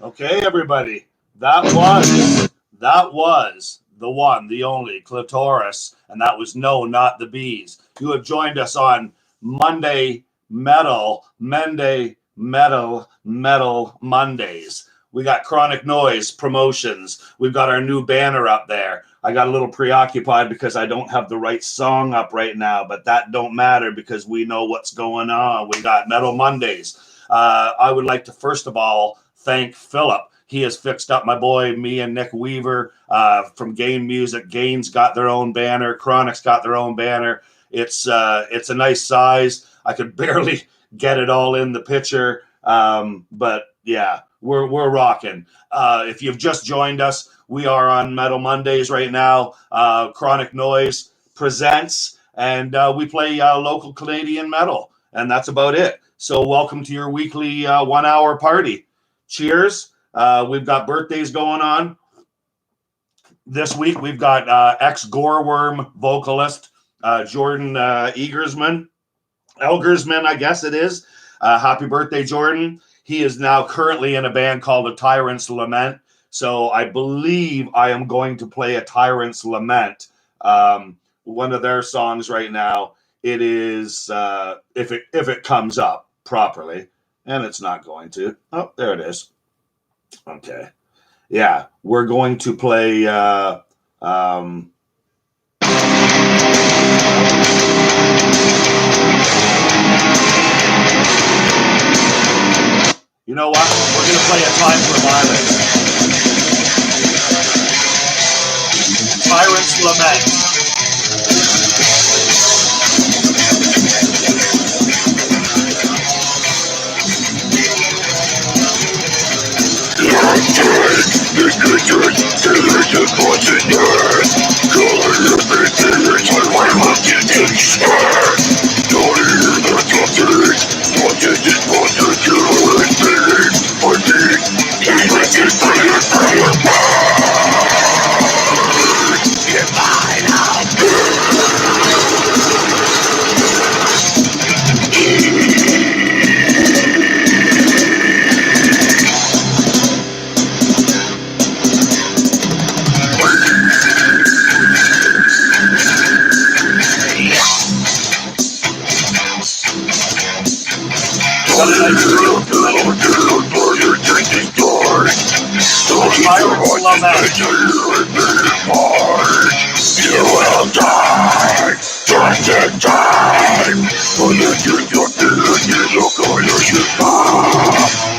Okay, everybody. That was the one, the only clitoris, and that was no, not the bees. You have joined us on Metal Mondays. We got Chronic Noise promotions. We've got our new banner up there. I got a little preoccupied because I don't have the right song up right now, but that don't matter because we know what's going on. We got Metal Mondays. I would like to first of all thank Philip. He has fixed up my boy, me and Nick Weaver from Gain Music. Gain's got their own banner. Chronic's got their own banner. It's a nice size. I could barely get it all in the picture, but yeah, we're rocking. If you've just joined us, we are on Metal Mondays right now. Chronic Noise presents, and we play local Canadian metal, and that's about it. So welcome to your weekly 1 hour party. Cheers. We've got birthdays going on. This week we've got ex-Goreworm vocalist Jordan Elgersman, I guess it is. Happy birthday, Jordan. He is now currently in a band called A Tyrant's Lament. So I believe I am going to play A Tyrant's Lament, one of their songs right now. It is if it comes up properly, and it's not going to. Oh, there it is. Okay, yeah, we're going to play. You know what? We're going to play A Time for Violence. Tyrant's Lament. You will die just in time. For the truth you're feeling is a collision bomb.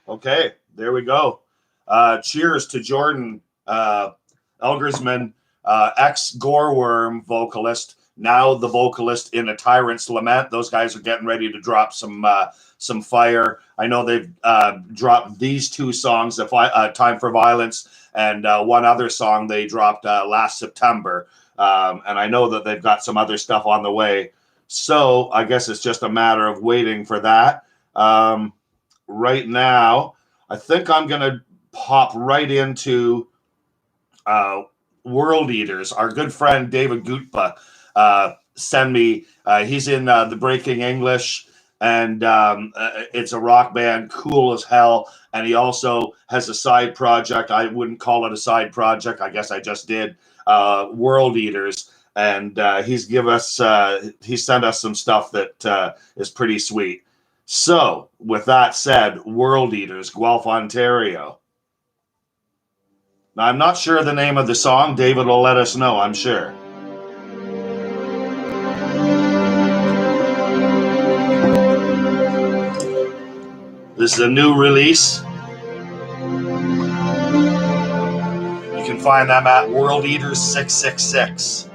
Okay, there we go. Cheers to Jordan Elgersman, ex-Goreworm vocalist, now the vocalist in A Tyrant's Lament. Those guys are getting ready to drop some fire. I know they've dropped these two songs, Time for Violence, and one other song they dropped last September. And I know that they've got some other stuff on the way. So I guess it's just a matter of waiting for that. Right now, I think I'm going to pop right into World Eaters. Our good friend David Gutpa sent me. He's in the Breaking English, and it's a rock band, cool as hell. And he also has a side project. I wouldn't call it a side project. I guess I just did. World Eaters, and he sent us some stuff that is pretty sweet. So, with that said, World Eaters, Guelph, Ontario. Now, I'm not sure the name of the song. David will let us know, I'm sure. This is a new release. You can find them at World Eaters 666,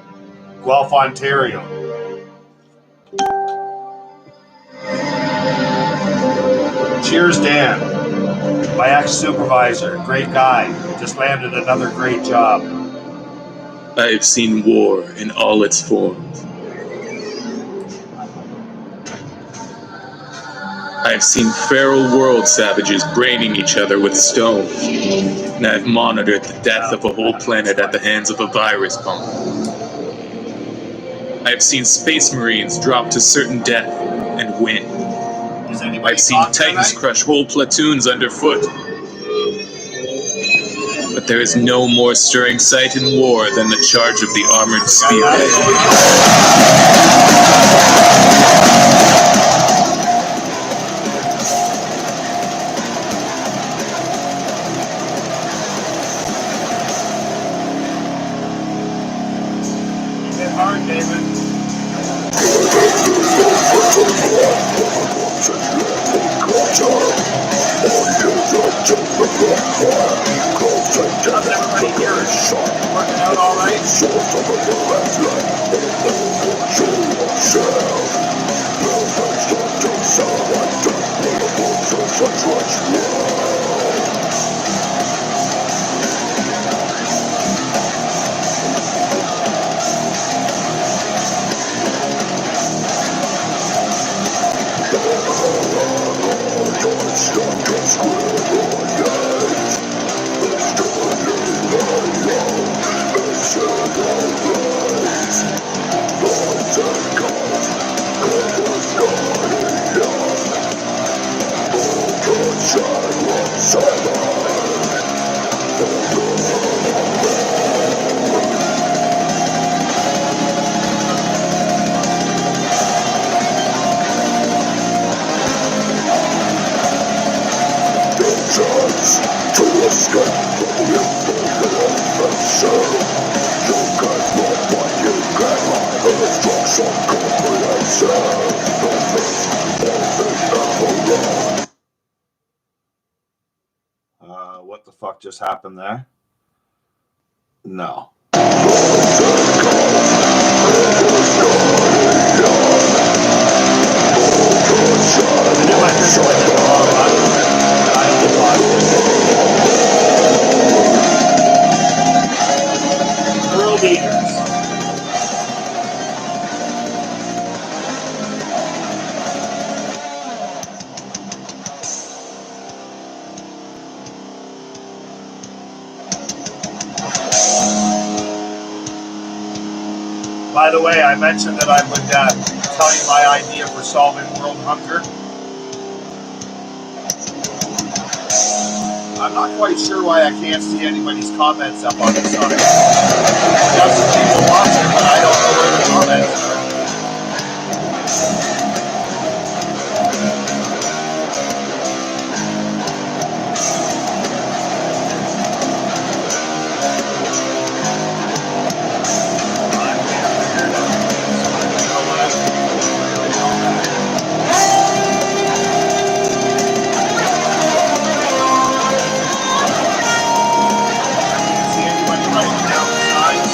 Guelph, Ontario. Cheers, Dan. My ex-supervisor, great guy. Just landed another great job. I have seen war in all its forms. I have seen feral world savages braining each other with stone, and I have monitored the death of a whole planet at the hands of a virus bomb. I have seen space marines drop to certain death and win. I've seen titans crush whole platoons underfoot. But there is no more stirring sight in war than the charge of the armored spearhead. Hard, David. Everybody here is working out all right. What the fuck just happened there? No. World Eaters. By the way, I mentioned that I would tell you my idea for solving world hunger. I'm not quite sure why I can't see anybody's comments up on the side. I got some people watching, but I don't know where the comments are. See anybody writing down the signs?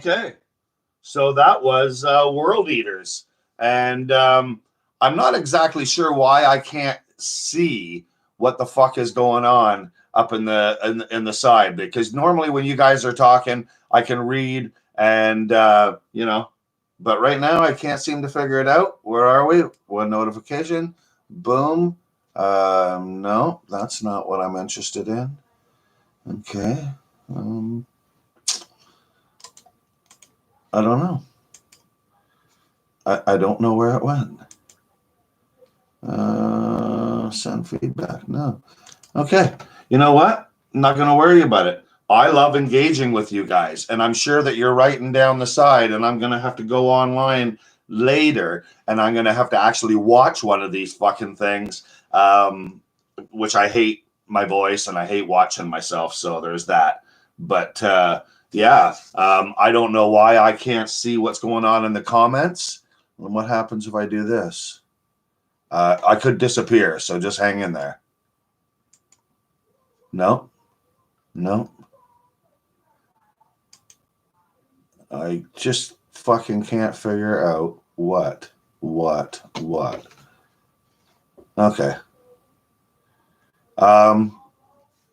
Okay. So that was World Eaters. And I'm not exactly sure why I can't see what the fuck is going on up in the side, because normally when you guys are talking, I can read and you know, but right now I can't seem to figure it out. Where are we? One notification. Boom. No, that's not what I'm interested in. Okay. I don't know. I don't know where it went. Send feedback. No. Okay. You know what? I'm not going to worry about it. I love engaging with you guys, and I'm sure that you're writing down the side, and I'm going to have to go online later, and I'm going to have to actually watch one of these fucking things, which I hate my voice, and I hate watching myself, so there's that. But yeah, I don't know why I can't see what's going on in the comments. And what happens if I do this? I could disappear, so just hang in there. No. I just fucking can't figure out what. Okay.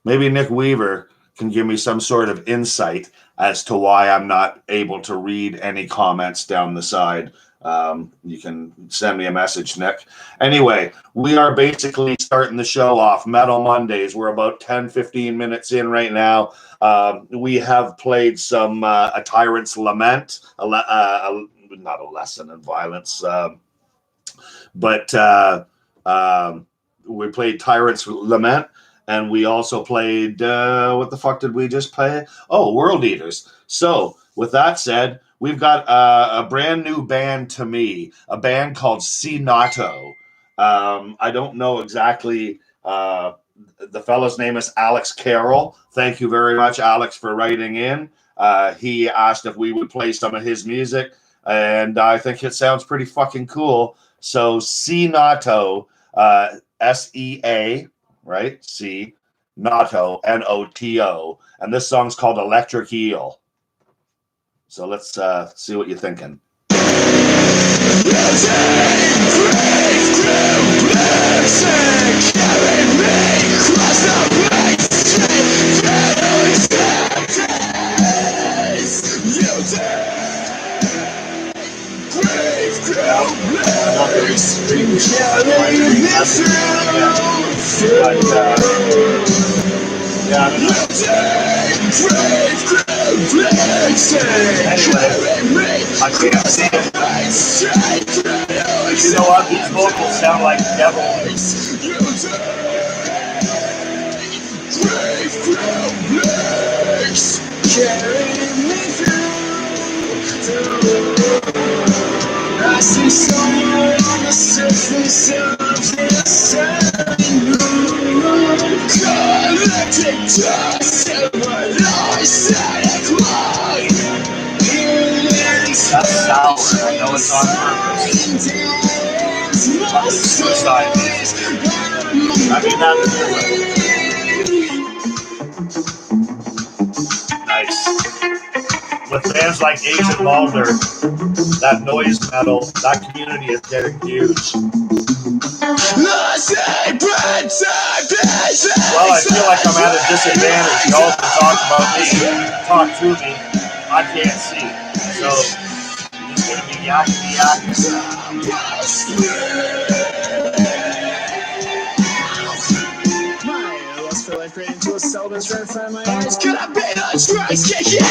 Maybe Nick Weaver can give me some sort of insight as to why I'm not able to read any comments down the side. You can send me a message, Nick. Anyway, we are basically starting the show off. Metal Mondays. We're about 10-15 minutes in right now. We have played some A Tyrant's Lament, not a lesson in violence, but we played Tyrant's Lament, and we also played, what the fuck did we just play? Oh, World Eaters. So, with that said, we've got a brand new band to me, a band called C Nato. I don't know exactly. The fellow's name is Alex Carroll. Thank you very much, Alex, for writing in. He asked if we would play some of his music, and I think it sounds pretty fucking cool. So C Nato, SEA, right? C Nato, NOTO, and this song's called Electric Eel. So let's see what you're thinking. Anyway, I can't see it. You know what? These vocals sound like devil. I see someone on the surface of the sun. Collected dust and my eyes at a cloud. That's sour. I know it's on purpose. Fucking suicide. I mean, that's nice. With bands like Agent Mulder, that noise metal, that community is getting huge. Well, I feel like I'm at a disadvantage. Y'all can talk about me, talk to me. I can't see. So, it's going to be yakety. My lust for life ran into a cell that's right in front of my eyes. Could I be the choice? Yeah.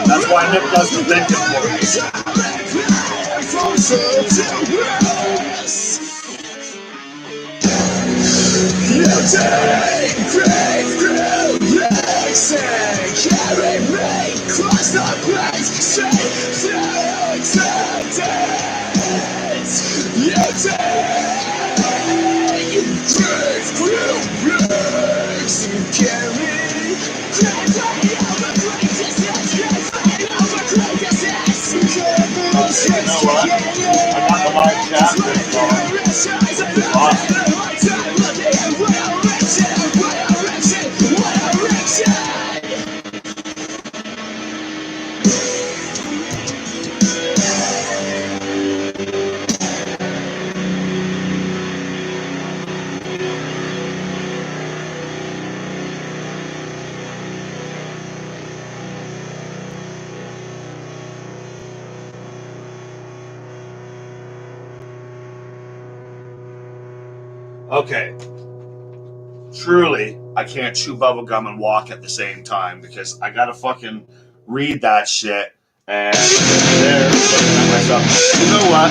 That's why Nick does the thinking for me. Carry me across the place, straight to dance. You take breaks, carry gravity over greatness, gravity over greatness. You know what? I got the live chat thing going. Awesome. Okay. Truly, I can't chew bubblegum and walk at the same time because I gotta fucking read that shit. And there, looking at myself. You know what?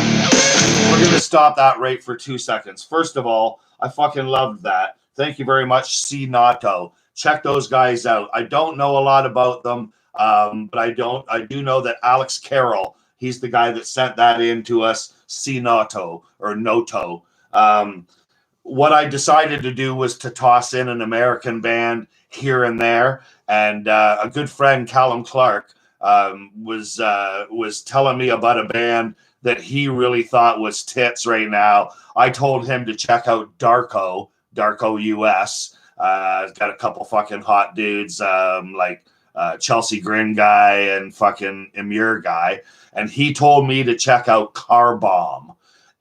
We're gonna stop that right for 2 seconds. First of all, I fucking loved that. Thank you very much, C Nato. Check those guys out. I don't know a lot about them, but I do know that Alex Carroll, he's the guy that sent that in to us, C Nato or Noto. What I decided to do was to toss in an American band here and there, and a good friend, Callum Clark, was telling me about a band that he really thought was tits right now. I told him to check out Darko US. Got a couple fucking hot dudes like Chelsea Grin guy and fucking Emir guy, and he told me to check out Car Bomb.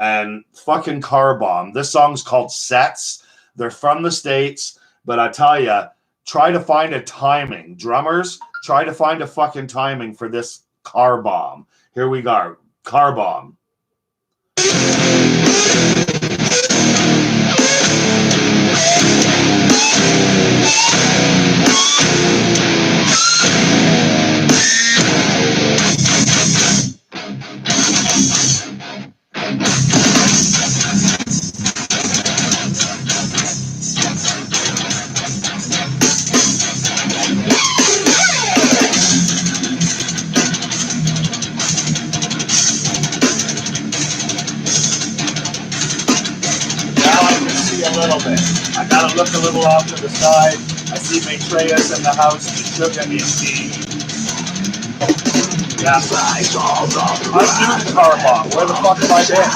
And fucking Car Bomb. This song's called Sets. They're from the States, but I tell you, try to find a timing. Drummers, try to find a fucking timing for this Car Bomb. Here we go. Car Bomb. A little bit. I gotta look a little off to the side. I see Maitreya's in the house. The sugar indeed. Yeah. I'm doing Car Bomb. Where the fuck have I been?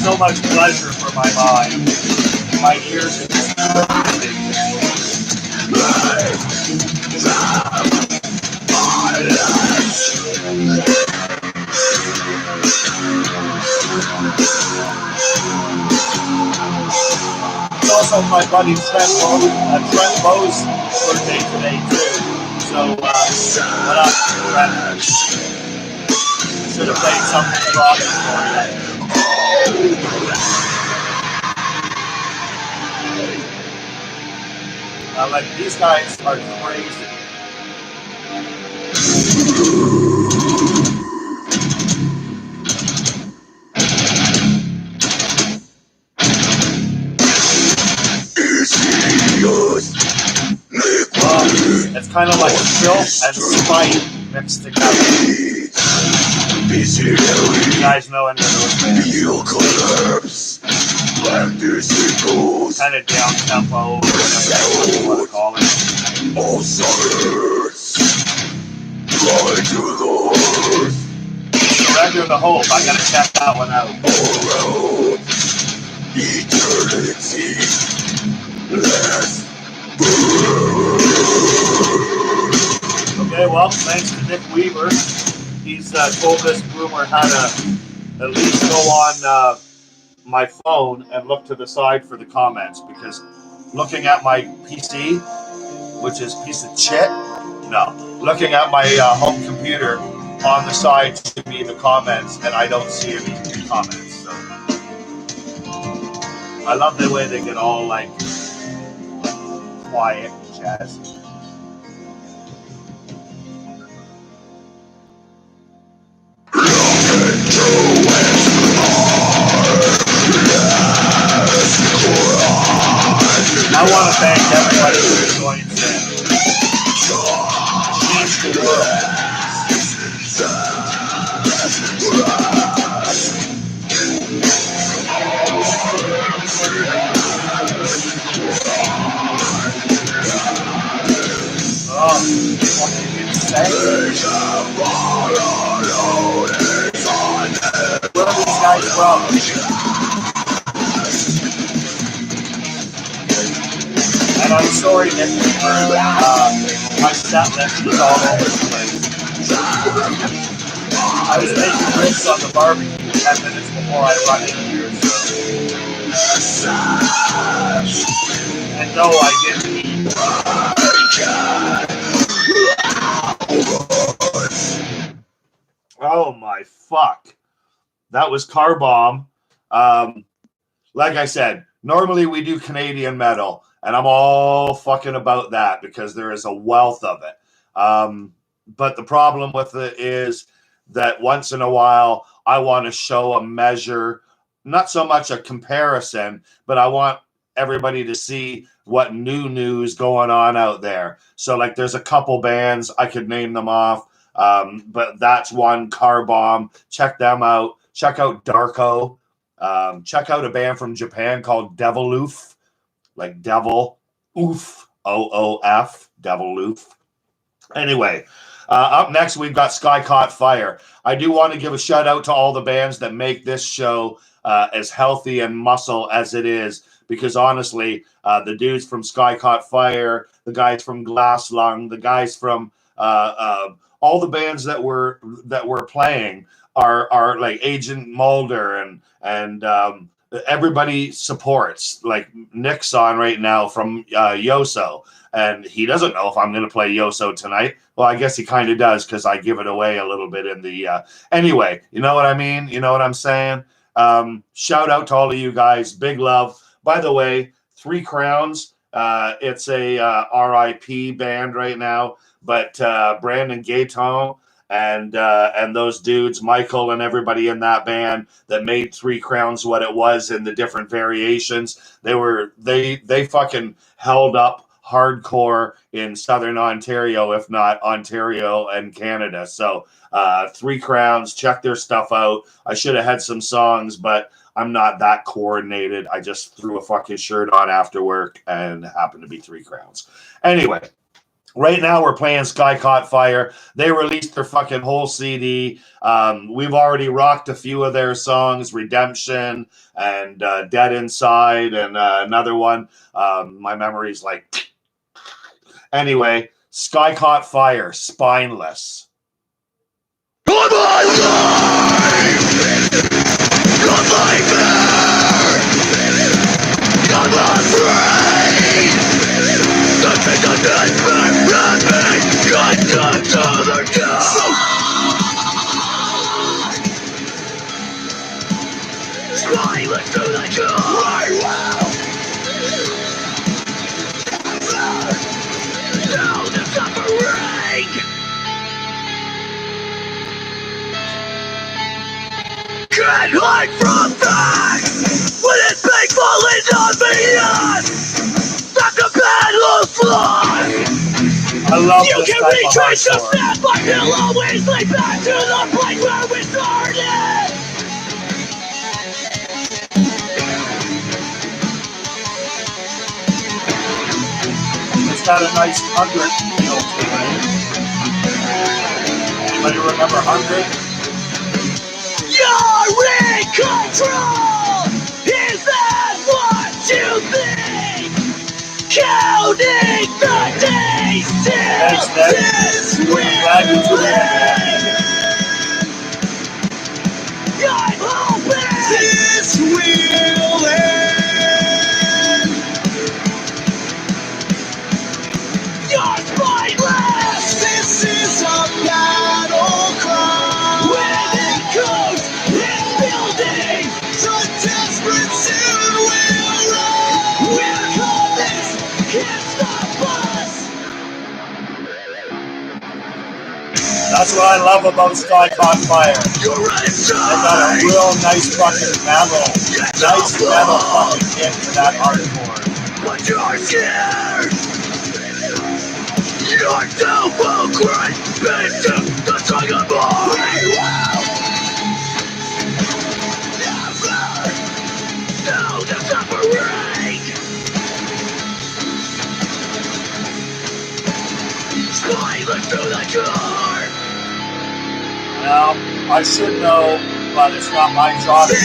So much pleasure for my mind. My ears are just It's also my buddy Trent Bowe's birthday today too. So what up, Trent? Should have played something rocking for you. Like these guys are crazy. It's kind of like filth and spite mixed together. You guys know any of those bands? Kind of down tempo, whatever you want to call it. Surrender the Hope. I gotta check that one out. Okay, well, thanks to Nick Weaver. He's told this boomer how to at least go on my phone and look to the side for the comments, because looking at my PC, which is a piece of shit, No. Looking at my home computer, on the side to me the comments, and I don't see any comments. So I love the way they get all like quiet and jazzy. I want to thank everybody who joins in. Change the world. Oh, fucking insane. Where are these guys from? And I'm sorry that my set list is all over the place. I was making ribs on the barbecue 10 minutes before I run in here, so. And no, I didn't eat. Oh my fuck. That was Car Bomb. Like I said, normally we do Canadian metal, and I'm all fucking about that because there is a wealth of it. But the problem with it is that once in a while, I want to show a measure, not so much a comparison, but I want everybody to see what new news going on out there. So like there's a couple bands, I could name them off, but that's one, Car Bomb. Check them out. Check out Darko. Check out a band from Japan called Deviloof, like Devil Oof, OOF, Deviloof. Anyway, up next we've got Sky Caught Fire. I do want to give a shout out to all the bands that make this show as healthy and muscle as it is, because honestly, the dudes from Sky Caught Fire, the guys from Glass Lung, the guys from all the bands that were playing are like Agent Mulder and everybody supports. Like Nick's on right now from Yoso, and he doesn't know if I'm going to play Yoso tonight. Well, I guess he kind of does because I give it away a little bit in the anyway, you know what I mean? You know what I'm saying? Shout out to all of you guys. Big love. By the way, 3 Crowns, it's a RIP band right now, but Brandon Gaeton and those dudes, Michael and everybody in that band that made 3 Crowns what it was in the different variations, they fucking held up hardcore in Southern Ontario, if not Ontario and Canada. So 3 Crowns, check their stuff out. I should have had some songs, but I'm not that coordinated. I just threw a fucking shirt on after work and happened to be 3 Crowns. Anyway, right now we're playing Sky Caught Fire. They released their fucking whole CD. We've already rocked a few of their songs, Redemption and Dead Inside and another one. My memory's like... Anyway, Sky Caught Fire, Spineless. On my life! On my fear! On my brain! Nothing on this back, nothing! Got to the go! Spineless to the go! Right well! Down the suffering! Can't hide from facts when it's painful and obvious. Like a battle of flies. I love You this can type of retrace your hardcore. steps, but you'll always lead back to the place where we started. It's got a nice 100 feel to it. Anybody remember 100? You're in control! Is that what you think? Counting the days till this will end. I'm hoping this will end. You're spineless! That's what I love about Sky Caught Fire. You're ready to They got a real nice fucking metal. Nice metal fucking hit to that hardcore. but you're scared. You're too great, bitch, the dragon boy. Never, no, the separate. Smiling through the door. Well, I should know, but it's not my job to know.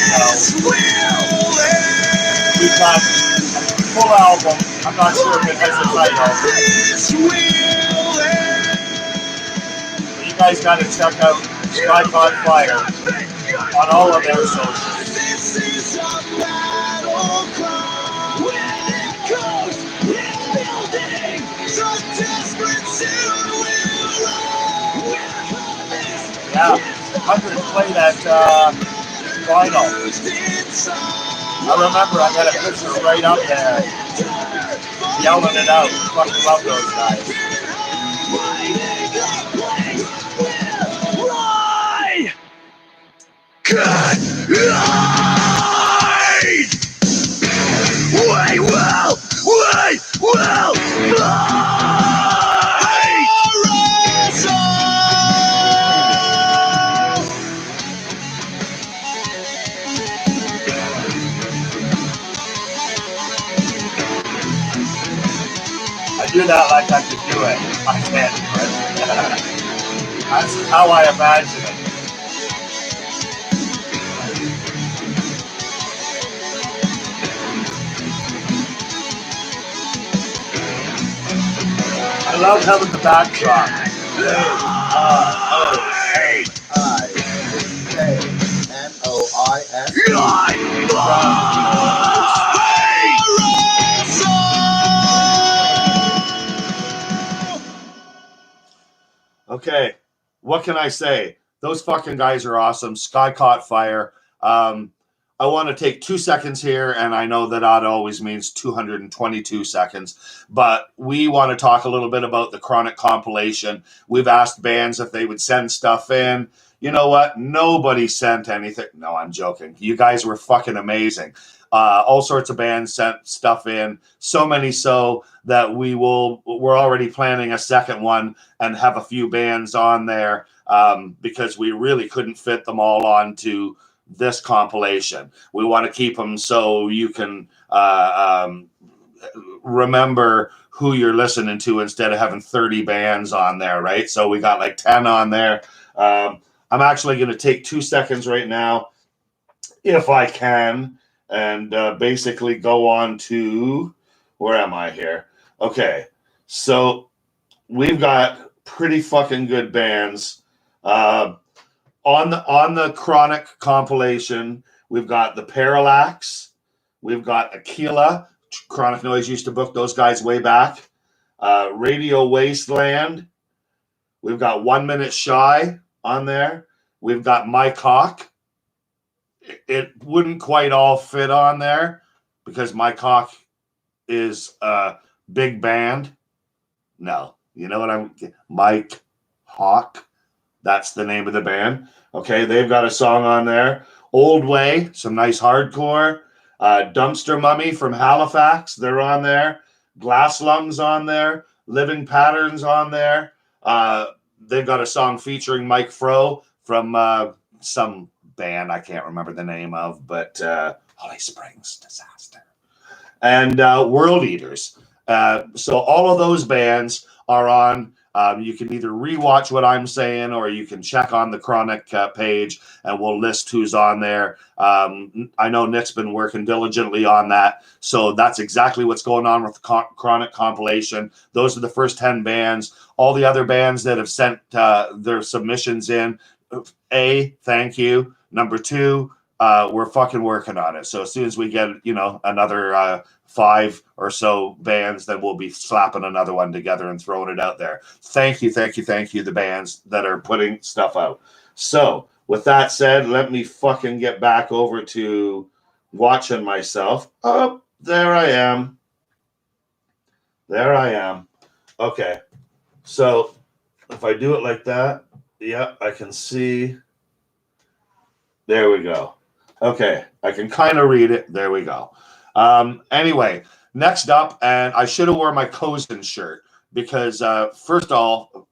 We've got a full album. I'm not sure if it has a title. But you guys got to check out Sky Caught Fire on all of their socials. This is a battle cry. When it goes in building, so desperate soon will rise. Yeah, hundreds play that vinyl. I remember I got a picture right up there, yelling it out. Fucking love those guys. I do that like I could do it. I can't do it. That's how I imagine it. I love having the backdrop. Okay, what can I say? Those fucking guys are awesome. Sky Caught Fire. I want to take 2 seconds here, and I know that always means 222 seconds, but we want to talk a little bit about the Chronic compilation. We've asked bands if they would send stuff in. You know what? Nobody sent anything. No, I'm joking. You guys were fucking amazing. All sorts of bands sent stuff in, so many so that we're already planning a second one and have a few bands on there because we really couldn't fit them all onto this compilation. We want to keep them so you can remember who you're listening to instead of having 30 bands on there, right? So we got like 10 on there. I'm actually going to take 2 seconds right now, if I can, and basically go on to, where am I here? Okay, so we've got pretty fucking good bands. On the Chronic compilation, we've got the Parallax, we've got Aquila. Chronic Noise used to book those guys way back. Radio Wasteland. We've got 1 Minute Shy on there. We've got My Cock. It wouldn't quite all fit on there because My Cock is a big band. No, you know what Mike Hawk. That's the name of the band. Okay, they've got a song on there. Old Way, some nice hardcore. Dumpster Mummy from Halifax, they're on there. Glass Lungs on there. Living Patterns on there. They've got a song featuring Mike Froh from some band I can't remember the name of, but Holly Springs Disaster. And World Eaters. So all of those bands are on. You can either rewatch what I'm saying or you can check on the Chronic page and we'll list who's on there. I know Nick's been working diligently on that. So that's exactly what's going on with the Chronic compilation. Those are the first 10 bands. All the other bands that have sent their submissions in, thank you. Number 2, we're fucking working on it. So as soon as we get, another 5 or so bands, then we'll be slapping another one together and throwing it out there. Thank you, the bands that are putting stuff out. So with that said, let me fucking get back over to watching myself. Oh, there I am. Okay. So if I do it like that, Yeah, I can see. There we go. Okay, I can kind of read it. There we go. Anyway, next up, and I should have worn my Cozen shirt because first of all,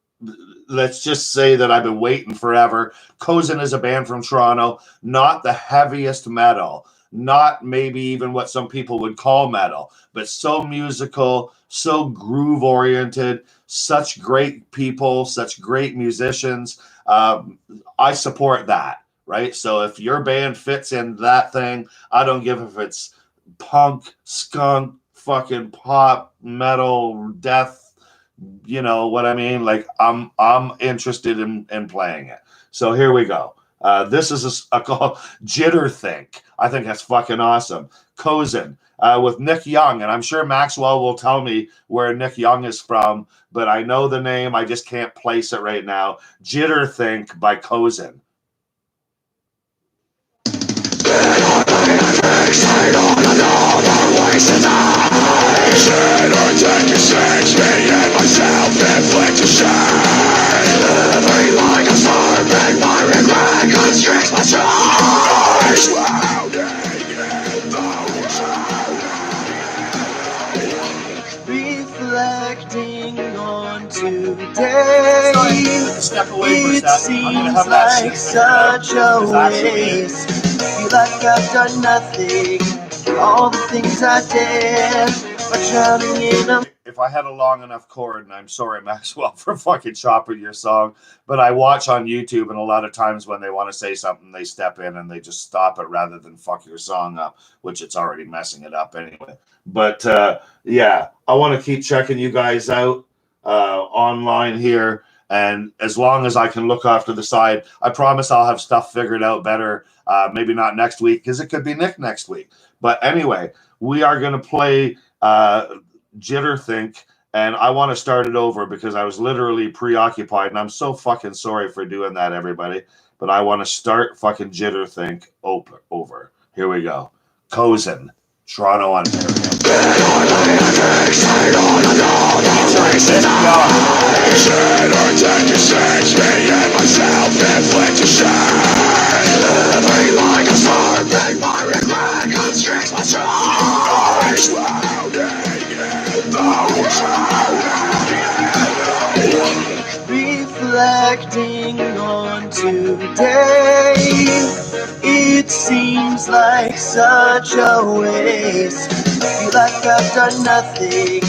let's just say that I've been waiting forever. Cozen is a band from Toronto, not the heaviest metal, not maybe even what some people would call metal, but so musical, so groove oriented, such great people, such great musicians. I support that, right? So if your band fits in that thing, I don't give if it's punk, skunk, fucking pop, metal, death, you know what I mean? Like I'm interested in playing it. So here we go. This is a call Jitter Think. I think that's fucking awesome. Cozen with Nick Young, and I'm sure Maxwell will tell me where Nick Young is from, but I know the name. I just can't place it right now. Jitter Think by Cozen. Reflecting on today, Step away for a it second. I'm gonna seems have that like shit figured out, such a because actually waste. Feel like I've done nothing. All the things I did, but drowning in a if I had a long enough cord, and I'm sorry, Maxwell, for fucking chopping your song, but I watch on YouTube, and a lot of times when they want to say something, they step in and they just stop it rather than fuck your song up, which it's already messing it up anyway. But yeah, I want to keep checking you guys out online here. And as long as I can look off to the side, I promise I'll have stuff figured out better. Maybe not next week, because it could be Nick next week. But anyway, we are going to play Jitter Think, and I want to start it over because I was literally preoccupied, and I'm so fucking sorry for doing that, everybody. But I want to start fucking Jitter Think over. Here we go. Cozen, Toronto, Ontario. reflecting on today. It seems like such a waste. Feel like I've done nothing.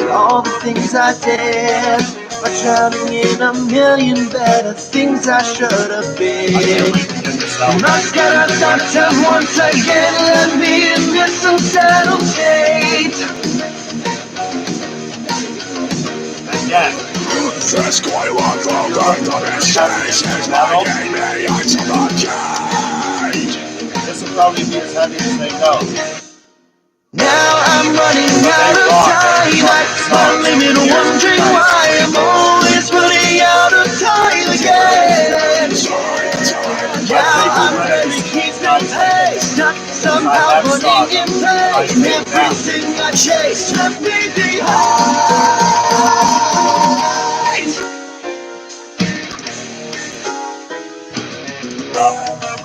All the things I did, but drowning in a million better things I should have been. Must get a doctor once again, let me in this unsettled state. Yeah. This quite a long time This will probably be as heavy as they go. now I'm running out of time. That's my limit, wondering why I'm always running out of time again. Now I'm barely keeping pace, stuck somehow running in pain. Everything I chase left me behind.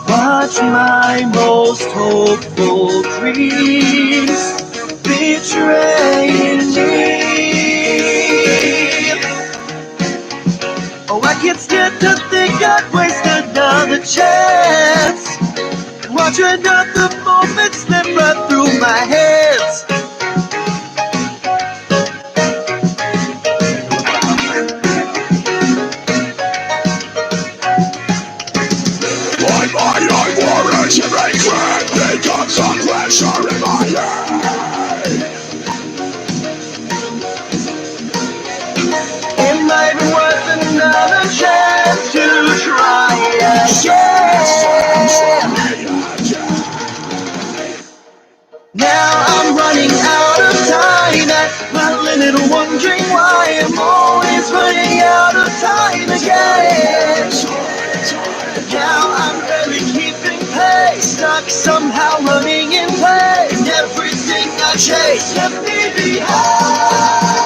Watch my most hopeful dreams betraying me. Oh, I get scared to think I'd waste another chance. Watch another moment slip right through my hands. And regret becomes a pleasure in my head. It might be worth another chance to try again. Now I'm running out of time at my limit, wondering why I'm always running out of time again. Now I'm barely keeping pace, stuck somehow running in pain. Everything I chase left me behind.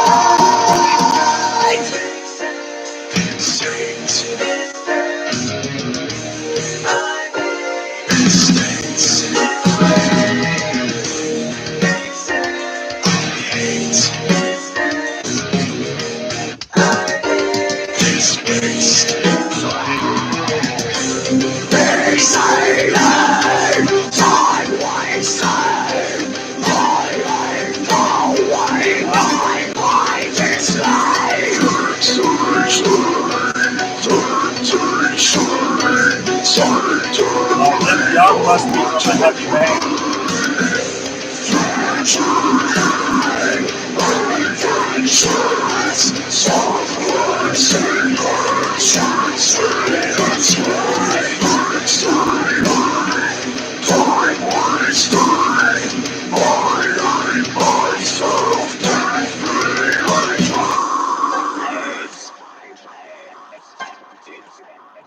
Young must be from a heavy band.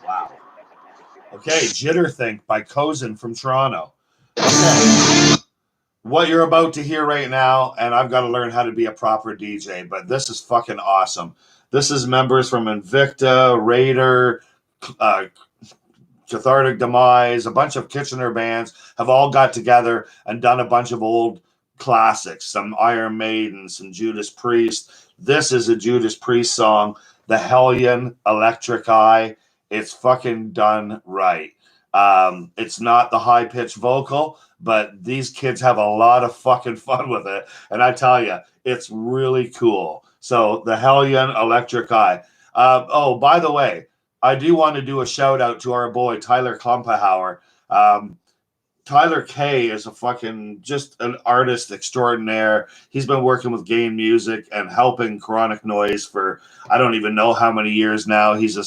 Wow. Okay, Jitter Think by Cozen from Toronto. Okay. What you're about to hear right now, and I've got to learn how to be a proper DJ, but this is fucking awesome. This is members from Invicta, Raider, Cathartic Demise, a bunch of Kitchener bands have all got together and done a bunch of old classics, some Iron Maiden, some Judas Priest. This is a Judas Priest song, The Hellion, Electric Eye. It's fucking done right. It's not the high-pitched vocal, but these kids have a lot of fucking fun with it. And I tell you, it's really cool. So The Hellion, Electric Eye. Oh, by the way, I do want to do a shout out to our boy, Tyler Klumpahauer. Tyler K is a fucking just an artist extraordinaire. He's been working with Gain Music and helping Chronic Noise for I don't even know how many years now. He's a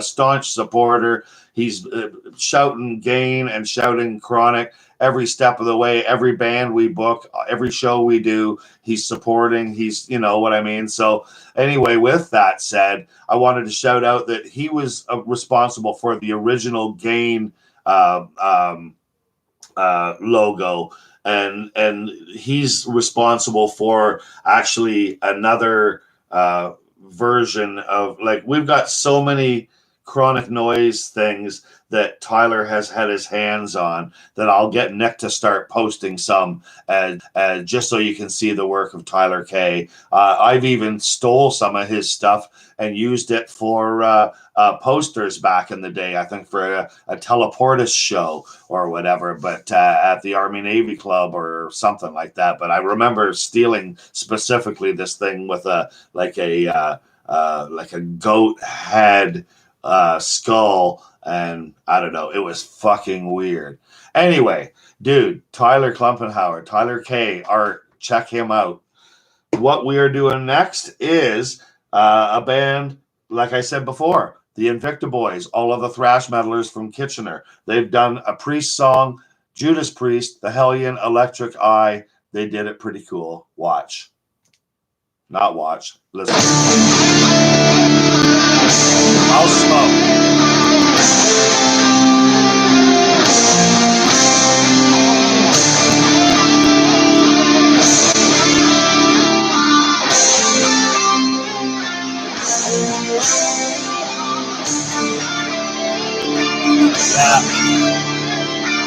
staunch supporter. He's shouting Gain and shouting Chronic every step of the way. Every band we book, every show we do, he's supporting. He's, you know what I mean? So anyway, with that said, I wanted to shout out that he was responsible for the original Gain logo, and he's responsible for actually another version of, like, we've got so many Chronic Noise things that Tyler has had his hands on that I'll get Nick to start posting some just so you can see the work of Tyler K. I've even stole some of his stuff and used it for posters back in the day, I think for a Teleportus show or whatever, but at the Army Navy Club or something like that. But I remember stealing specifically this thing with a goat head skull, and I don't know, it was fucking weird. Anyway, dude, Tyler Klumpahauer, Tyler K, art, check him out. What we are doing next is a band, like I said before, the Invicta Boys, all of the thrash metalers from Kitchener. They've done a Priest song, Judas Priest, The Hellion, Electric Eye. They did it pretty cool. Watch. Not watch. Listen. I'll smoke. Yeah,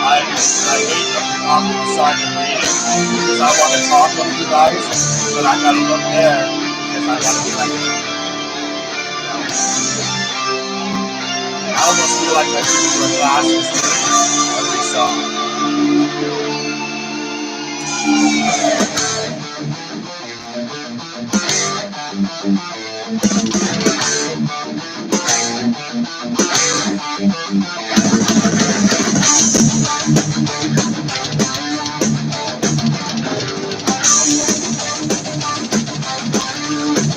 I hate looking off to the side and reading because I want to talk with you guys, but I gotta look there because I gotta be like, I almost feel like I should wear glasses every song.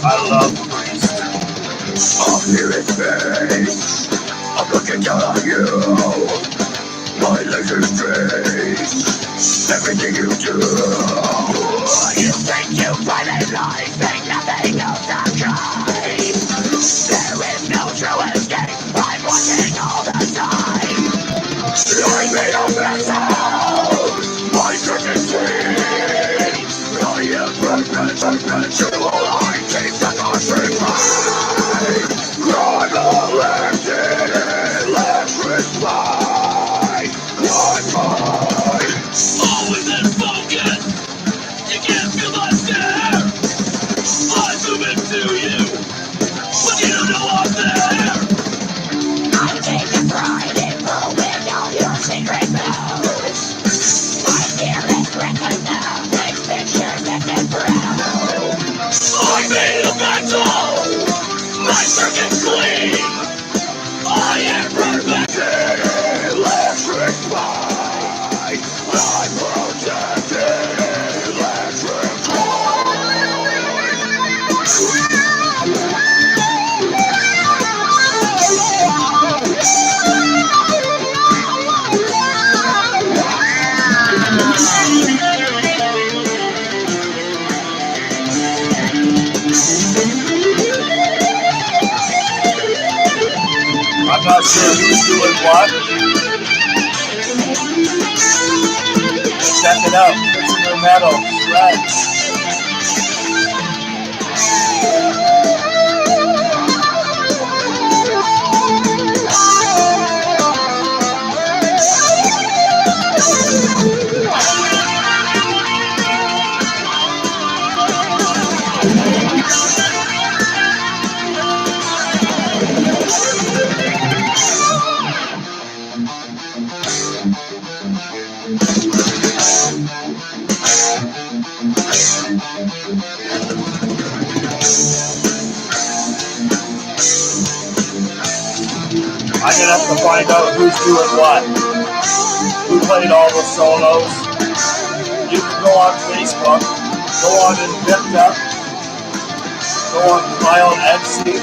I love Priest. I'm here in space. I'm looking down on you. My laser trace everything you do. You think you private life, think nothing of that kind. There is no true escape. I'm watching all the time. I made a vessel. My curtain free. I am perpetual. I keep the country free. I'm elected, electrified. I'm mine. Always in focus. You can't feel my stare. I zoom into you, but you know I'm there. I take a pride in moving all your secret moves. My fear is written now. Takes pictures and then proud. I'm not sure who's doing what. Check it out. Prisoner Metal. Shreds. I'm gonna have to find out who's doing what. Who played all the solos. You can go on Facebook, go on Invicta, go on Kyle Etsy,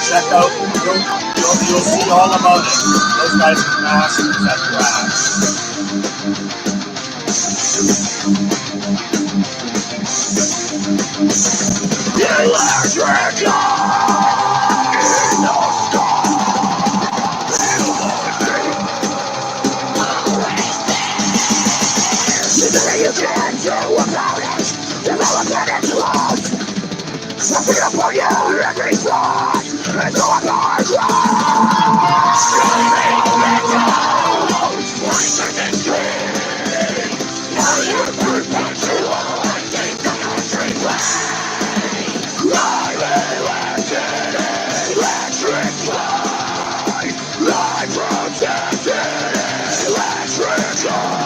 check out the group. You'll see all about it. Those guys are masters at thrash. Electric you can't do about it. Development is lost. Something upon you, every thought. And so I'm not close. Screaming victims. Voices and scream. Are you perpetual? Think the country way. I'm elected. Electric light. I'm protected. Electric light.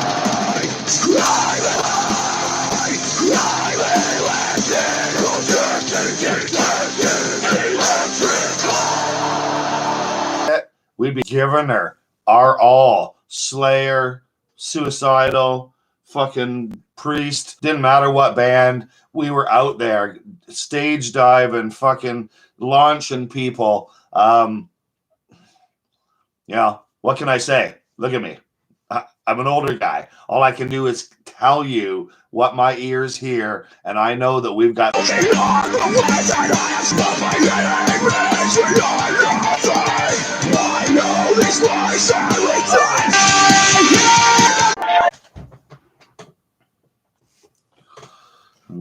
We'd be giving her our all. Slayer, Suicidal, fucking Priest, didn't matter what band. We were out there stage diving, fucking launching people. Yeah, what can I say? Look at me. I'm an older guy. All I can do is tell you what my ears hear, and I know that we've got. I know these lies are